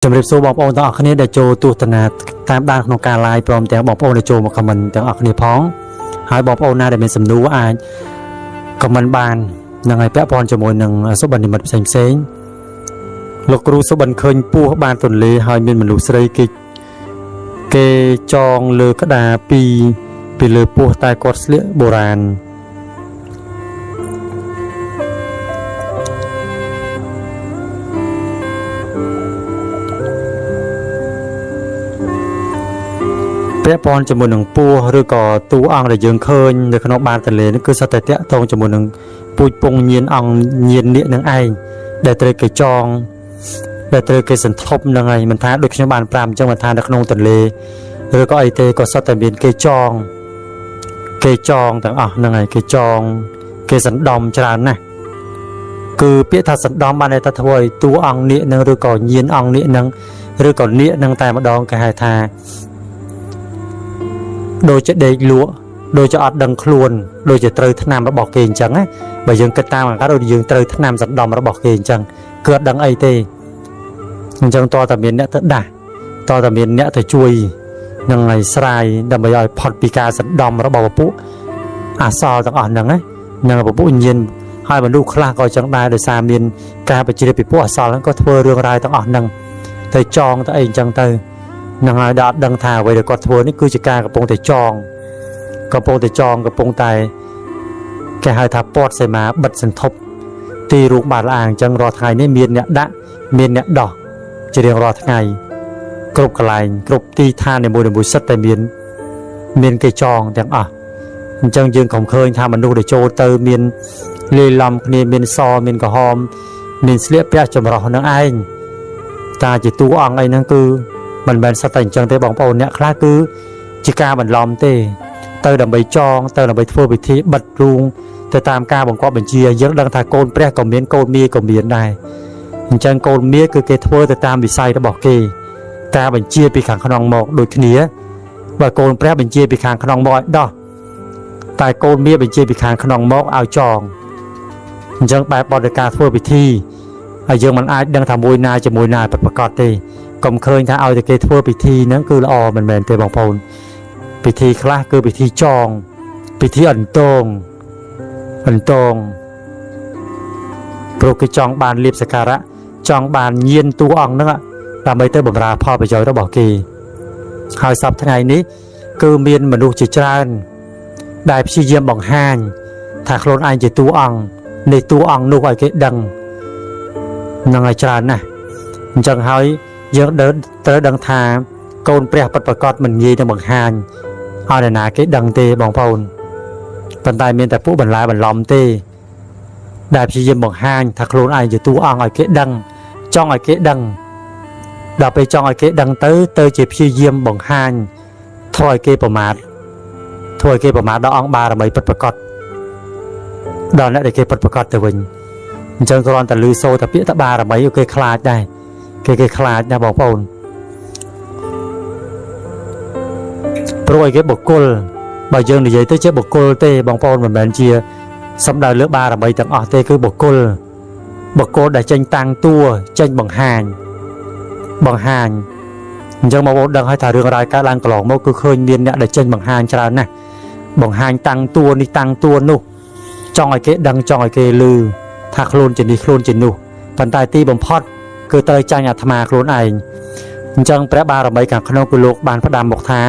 มริบโซบอกองต่างอันนี้ได้โจตัวตนาตามด้านของการลายพร้อมแต่บอกองได้โจมาคอมเมนต์ต่างอันนี้พ้องหายบอกองน่าได้เป็นสำนูว่าอ่านคอมเมนต์บานยังไงแปะพรจมูกหนึ่งสบันนี่มันเซ็งเซ็งลูกครูสบันเคยปูบานตนเลยหายมีมันลูกสไลกิเกจองเลือกระดาปีเลือปูตายกอดเลี้ยโบราณแปะปอนจมูกหนึ่งปูหรือก่อตู้อ่างได้ยังเคยในขนมบานทะเลนี่คือสเตตเตะตรงจมูกหนึ่งปูปงเย็นอ่างเย็นเนี่ยหนึ่งไอได้เตยเกจองได้เตยเกสันทบยังไงมันท้าโดยขนมบานปรามจังหวัดทานในขนมทะเลหรือก็ไอเตก็สเตเบียนเกจองต่างยังไงเกจองเกสันดอมจรานะคือเปียทัศนดอมบานในตะถวยตู้อ่างเนี่ยหนึ่งหรือก่อเย็นอ่างเนี่ยหนึ่งหรือก่อเนี่ยหนึ่งแต่มาดองกระหายทาโดยจะเด็กลัวโดยจะอัดดังคลวนโดยจะเตยทนามระบอกเกณฑ์จังนะใบยังกระตามกันโดยยังเตยทนามสัตว์ดอมระบอกเกณฑ์จังเกิดดังไอเตจังต่อตะเมียนเนี่ยตัดด่าต่อตะเมียนเนี่ยจะช่วยยังไงสลายดำไปย่อยพอดปีกาสัตว์ดอมระบอกปุ๊อาซอต่างอ่อนยังไงยังปุ๊เย็นให้บรรลุคลาก็จังได้โดยสามีนการไปจีบปีปุ๊อาซอแล้วก็ทัวเรื่องรายต่างอ่อนยังเตยจองตัวเองจังเตยนังไอดาดังถ่าไว้เดี๋ยวกอดทัวนี่คือจิการกับปงแต่จองกับปงแต่จองกับปงไตแกหายทับปอดใส่มาบัดสันทบตีรูกบาดอ่างจังรอทายนี่เมียนเนี่ยดะเมียนเนี่ยดอกจะเรียงรอทายกรุบกระไลกรุบตีท่าในบุสัตแต่เมียนเกจองแต่จังยืนของเคยทำมันดูเดี๋ยวโจเตอร์เมียนเลีลำเมียนซอเมียนกระหอมเมียนเสียเปียจมรอนังไอตาจิตตัวอ่างไอ้นั่นคือมันเป็นสตันจังเตะบองปอนเนี่ยคลาคือจิกามันล้อมเตอดำใบจองเตอดำใบทั่วไปที่บัดรุงแต่ตามกาบองก็เป็นเชียเยอะดังถ่ายโกนเปรี้ยกับเมียนโกนมีกับเมียนได้จังโกนเมียคือเกทัวแต่ตามวิสัยระบอกเกกาเป็นเชียปีขังขนองหมอกโดยขี้เหนียว่าโกนเปรี้ยเป็นเชียปีขังขนองหมอกดอกแต่โกนเมียเป็นเชียปีขังขนองหมอกเอาจองจังไปบริการทั่วไปที่ไอ้ยังมันอาจดังทำมวยนายจะมวยนายประกอบเตก็เคยถ้าเอาแต่เกทัวพิธีนั้นคือละอมันแมนเตบองพลพิธีคลาคือพิธีจองพิธีอันตรงโปรกิจองบานเรียบสการะจองบานเย็นตัวอ่องนั่นอะตามไปเตบ่มราพ่อไปจอยต้องบอกกีหายสับทั้งไงนี้คือเมียนมนุษย์จิตรานได้พิเยี่ยมบองห้างถ้าโคลนไอจะตัวอ่องในตัวอ่องนุกไอเกดังยังไงจานนะจังหายยังเดินเตอดังทาโกนเปรียบประกอบมันยีในบางฮานเอาในนาเกดังเตบองพลปันตายเมียนแต่ผู้บรรลายบรรลอมเตได้พิจิมบางฮานถ้าโคลนไอจะตัวอ่างไอเกดังจ้องไอเกดังดาวไปจ้องไอเกดังเตอเจ็บพิจิมบางฮานถอยเกประมาทดาวอ่างบาระไม่ประกอบดาวนั่นได้เกประกอบแต่วันจังกรอนแต่ลือโซแต่เปียตบาระไม่โอเคคลาดได้เกคลาดนะบอกพลโปรยเก็บบกลบางอย่างในใจเตเจ็บบกลเตบองพลเหมือนแบบเชียสำหรับเลือกบาระใบต่างออกเตคือบกลได้เจนตังตัวเจนบังหานจังมาบอกดังให้ถ่ายเรื่องรายการลังกลองมันคือเคยเมียนเนี่ยได้เจนบังหานจรานะบังหานตังตัวนี่ตังตัวนุจ้องไอเกดังจ้องไอเกลือถ้าโคลนจะนี่โคลนจะนุปันตายตีบอมพอดคือเตยจังอัตมาโคลนไอจังแปรบาระใบกับขนมกุโลกบานพระดำบอกท้า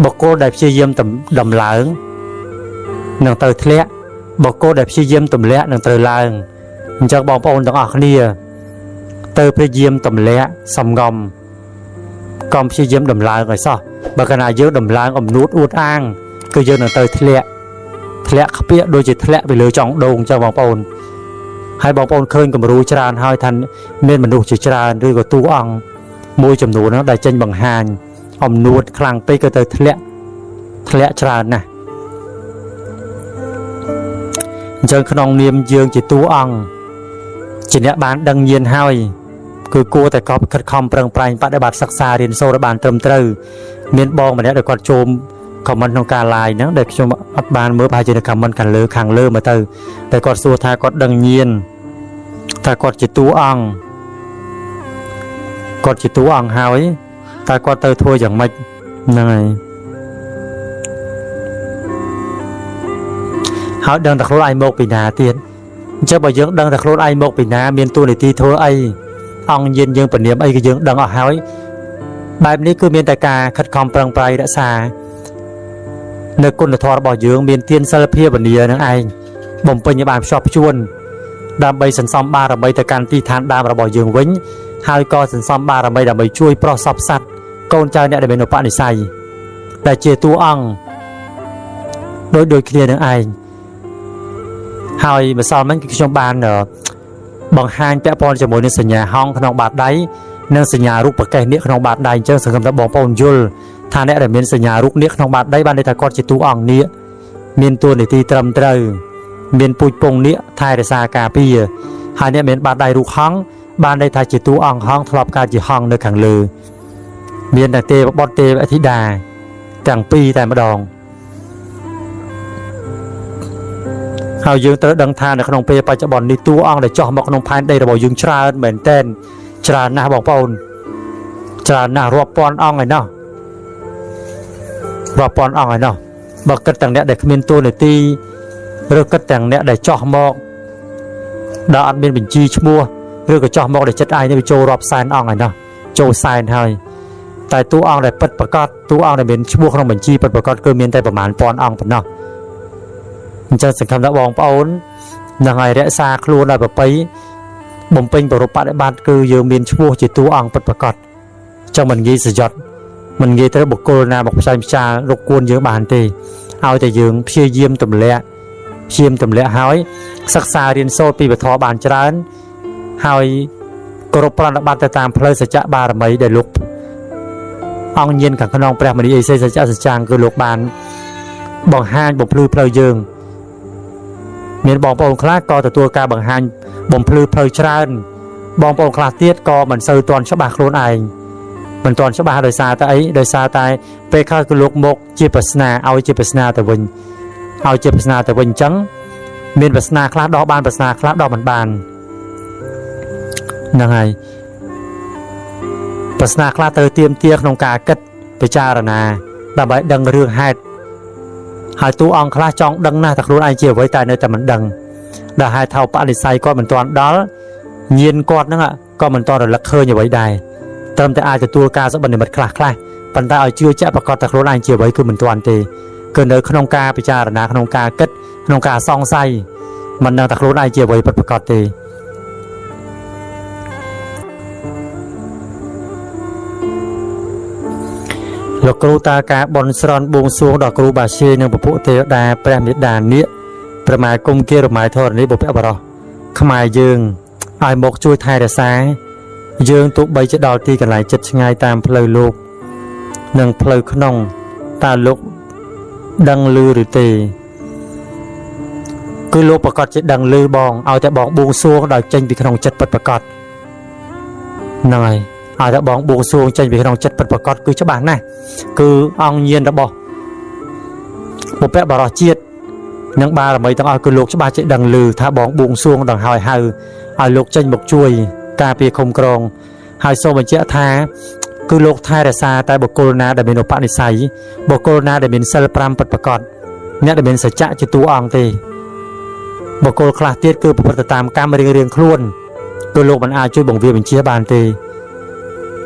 บอกโกได้พิเยี่ยมต่ำดำหลังหนังเตยเทะบอกโกได้พิเยี่ยมต่ำเละหนังเตยลางจังบอกพระองค์ต่างออกนี่เตยพิเยี่ยมต่ำเละสำงอมกอมพิเยี่ยมดำหลังไงซะบางขณะเยอะดำหลังอมนูดอูดอ้างคือเยอะหนังเตยเทะขเปียโดยจิตเทะไปเลยจ่องโดงจังบอกพระองค์ให้บอกพระองค์เคยกับรู้จรานให้ทันเมียนมนุษย์จิตรานหรือกับตู้อ่องมวยจำนวนนั้นได้เจนบังหานอมนูดคลังไปก็เตยเทะจรานนะจังขนองเนียมเยืองจิตตู้อ่องจิตเนี้ยบานดังเย็นห้อยคือกลัวแต่กอบขัดคอมเปล่งปลายปฏิบัติศักษาเรียนโซระบานเติมเตยเมียนบองมาเนี้ยเด็กกอดโจมคอมมันของการลายนะเด็กชมอับบานเมื่อพายจิตคำมันกันเลอขังเลอมาเตยแต่กอดสัวทากอดดังเย็นทากอดจิตตู้อ่อง គាត់ជាតួអង្គហើយតែគាត់ទៅធ្វើយ៉ាងម៉េចហ្នឹងហើយដឹងតែខ្លួនឯងមកពីណាទៀតអញ្ចឹងបើយើងដឹងតែខ្លួនឯងមកពីណាមានតួនាទីធ្វើអីអង្គញាណយើងពនាមអីក៏យើងដឹងអស់ហើយបែបនេះគឺមានតែការខិតខំប្រឹងប្រែងរក្សានៅគុណធម៌របស់យើងមានទានសិលភាវនានឹងឯងបំពេញឲ្យបានភ្ជាប់ភ្ជួនដើម្បីសន្សំបារមីទៅកាន់ទីឋានដើមរបស់យើងវិញហើយក៏សន្សំបារមីដើម្បីជួយប្រោះសពសត្វកូនចៅអ្នកដែលមានឧបនិស្ស័យដែលជាតួអង្គដូចគ្នានឹងឯងហើយម្សិលមិញគឺខ្ញុំបានបង្ហាញពាក់ព័ន្ធជាមួយនឹងសញ្ញាហង្សក្នុងបាតដៃនិងសញ្ញារូបប្រកេះនាគក្នុងបាតដៃអញ្ចឹងសង្ឃឹមថាបងប្អូនយល់ថាអ្នកដែលមានសញ្ញារូបនាគក្នុងបាតដៃបានន័យថាគាត់ជាតួអង្គនាគមានតួនាទីត្រឹមត្រូវមានពូជពងនាគថែរក្សាការពារហើយអ្នកមានបាតដៃរូបហង្សបានន័យថាជាតួអង្គហង្សធ្លាប់កើតជាហង្សនៅខាងលើមានតែទេវបុត្រទេវអធិតាទាំងពីរតែម្ដងហើយយើងត្រូវដឹងថានៅក្នុងពេលបច្ចុប្បន្ននេះតួអង្គដែលចោះមកក្នុងផែនដីរបស់យើងច្រើនមែនទែនច្រើនណាស់បងប្អូនច្រើនណាស់រាប់ពាន់អង្គហើយណោះរាប់ពាន់អង្គហើយណោះបើគិតទាំងអ្នកដែលគ្មានតួនាទីឬគិតទាំងអ្នកដែលចោះមកដែលអត់មានបញ្ជីឈ្មោះឬក៏ចោះមកដែលចិត្តឯងនេះវាចូលរាប់សែនអង្គហើយណោះចូលសែនហើយតែតួអង្គដែលពិតប្រកបតួអង្គដែលមានឈ្មោះក្នុងបញ្ជីពិតប្រកបគឺមានតែប្រមាណពាន់អង្គប៉ុណ្ណោះអញ្ចឹងសង្ឃឹមថាបងប្អូននឹងឲ្យរក្សាខ្លួនឲ្យប្រពៃបំពេញប្រពបដិបត្តិគឺយើងមានឈ្មោះជាតួអង្គពិតប្រកបអញ្ចឹងមិនងាយសយត់មិនងាយត្រូវបុគ្គលណាមកផ្សាយផ្ចាលរកគួនយើងបានទេឲ្យតែយើងព្យាយាមទម្លាក់ហើយសិក្សារៀនសូត្រពីវធម៌បានច្រើនហើយគោរពប្រណិប័តទៅតាមផ្លូវសច្ចៈបារមីដែលលោកអង្គញាណខាងក្នុងព្រះមនីអេសេសច្ចៈសច្ចាងគឺលោកបានបង្ហាញបំភ្លឺផ្លូវយើងមានបងប្អូនខ្លះក៏ទទួលការបង្ហាញបំភ្លឺផ្លូវច្រើនបងប្អូនខ្លះទៀតក៏មិនសូវទាន់ច្បាស់ខ្លួនឯងមិនទាន់ច្បាស់ដោយសារតែអីដោយសារតែពេលខ្លះគឺលោកមកជាប្រស្នាឲ្យជាប្រស្នាទៅវិញអញ្ចឹងមានប្រស្នាខ្លះដោះបានប្រស្នាខ្លះដោះមិនបានហ្នឹងហើយប្រស្នាខ្លះទៅទៀមទាក្នុងការគិតពិចារណាដើម្បីដឹងរឿងហេតុហើយតួអង្គខ្លះចង់ដឹងណាស់តែខ្លួនឯងជាអ្វីតែនៅតែមិនដឹងដែលហេតុថាបនិស្ស័យគាត់មិនទាន់ដល់ញាណគាត់ហ្នឹងក៏មិនទាន់រលឹកឃើញអ្វីដែរត្រឹមតែអាចទទួលការសប្តិនិមិត្តខ្លះប៉ុន្តែឲ្យជឿជាក់ប្រកបតែខ្លួនឯងជាអ្វីគឺមិនទាន់ទេគឺនៅក្នុងការពិចារណាក្នុងការគិតក្នុងការសង្ស័យមិនដឹងតែខ្លួនឯងជាអ្វីពិតប្រាកដទេលោកគ្រូតាការបន់ស្រន់បួងសួងដល់គ្រូបាជានិងពពួកទេវតាព្រះមេដានាគប្រមាគុំគារម៉ៃធរណីបុព្វបរោះខ្មែរយើងឲ្យមកជួយថែរក្សាយើងទោះបីជាដល់ទីកន្លែងចិត្តឆ្ងាយតាមផ្លូវលោកនិងផ្លូវក្នុងតើលោកដឹងឮឬទេគឺលោកប្រកាសជាដឹងឮបងឲ្យតែបងបួងសួងដោយចេញពីក្នុងចិត្តពិតប្រាកដហ្នឹងហើយឲ្យតែបងបួងសួងចេញពីក្នុងចិត្តពិតប្រាកដគឺច្បាស់ណាស់គឺអង្គញាណរបស់បុព្វបរោះជាតិនិងបារមីទាំងអស់គឺលោកច្បាស់ជាដឹងឮថាបងបួងសួងដល់ហើយហៅឲ្យលោកចេញមកជួយការពារឃុំក្រងហើយសូមបញ្ជាក់ថាគឺលោកថែរក្សាតែបុគ្គលណាដែលមានឧបនិស្ស័យបុគ្គលណាដែលមានសិល5ពិតប្រាកដអ្នកដែលមានសច្ចៈជាតួអង្គទេបុគ្គលខ្លះទៀតគឺប្រព្រឹត្តតាមកម្មរៀងខ្លួនគឺលោកមិនអាចជួយបង្រៀនបញ្ជាបានទេ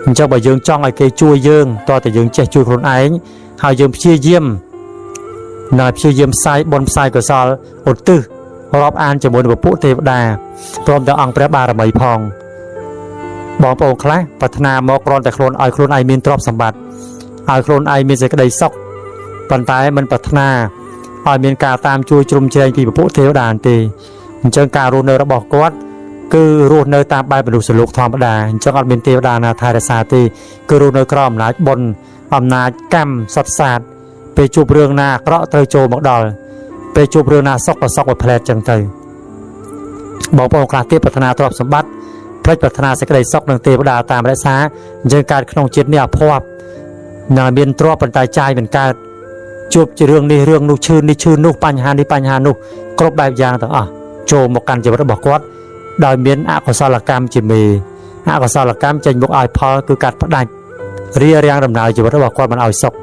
អញ្ចឹងបើយើងចង់ឲ្យគេជួយយើងតើតែយើងចេះជួយខ្លួនឯងហើយយើងព្យាយាមផ្សាយបុណ្យផ្សាយកុសលឧទ្ទិសរាប់អានជាមួយនឹងពពួកទេវតាព្រមទាំងអង្គព្រះបារមីផងបងប្អូនខ្លះប្រាថ្នាមកគ្រាន់តែខ្លួនឲ្យខ្លួនឯងមានទ្រព្យសម្បត្តិឲ្យខ្លួនឯងមានសេចក្តីសុខប៉ុន្តែមិនប្រាថ្នាឲ្យមានការតាមជួយជ្រោមជ្រែងពីពពួកទេវតាទេអញ្ចឹងការរស់នៅរបស់គាត់គឺរស់នៅតាមបែបមនុស្សលោកធម្មតាអញ្ចឹងអត់មានទេវតាណាថែរក្សាទេគឺរស់នៅក្រោមអំណាចបុណ្យអំណាចកម្មសត្វសាស្ត្រពេលជួបរឿងណាអាក្រក់ត្រូវចូលមកដល់ពេលជួបរឿងណាសុខក៏សុខមួយផ្លែតចឹងទៅបងប្អូនខ្លះទៀតប្រាថ្នាទ្រព្យសម្បត្តិផ្លេចប្រាថ្នាសេចក្តីសុខនឹងទេវតាតាមរក្សាអញ្ចឹងកើតក្នុងជាតិនេះអភ័ព្វនឹងមានទ្រព្យប៉ុន្តែចាយមិនកើតជួបជារឿងនេះរឿងនោះឈឺនេះឈឺនោះបញ្ហានេះបញ្ហានោះគ្រប់បែបយ៉ាងទាំងអស់ចូលមកកាន់ជីវិតរបស់គាត់ដោយមានអកុសលកម្មជាមេ អកុសលកម្មចេញមកឲ្យផលគឺកាត់ផ្ដាច់រៀបរៀងដំណើរជីវិតរបស់គាត់មិនឲ្យសុខ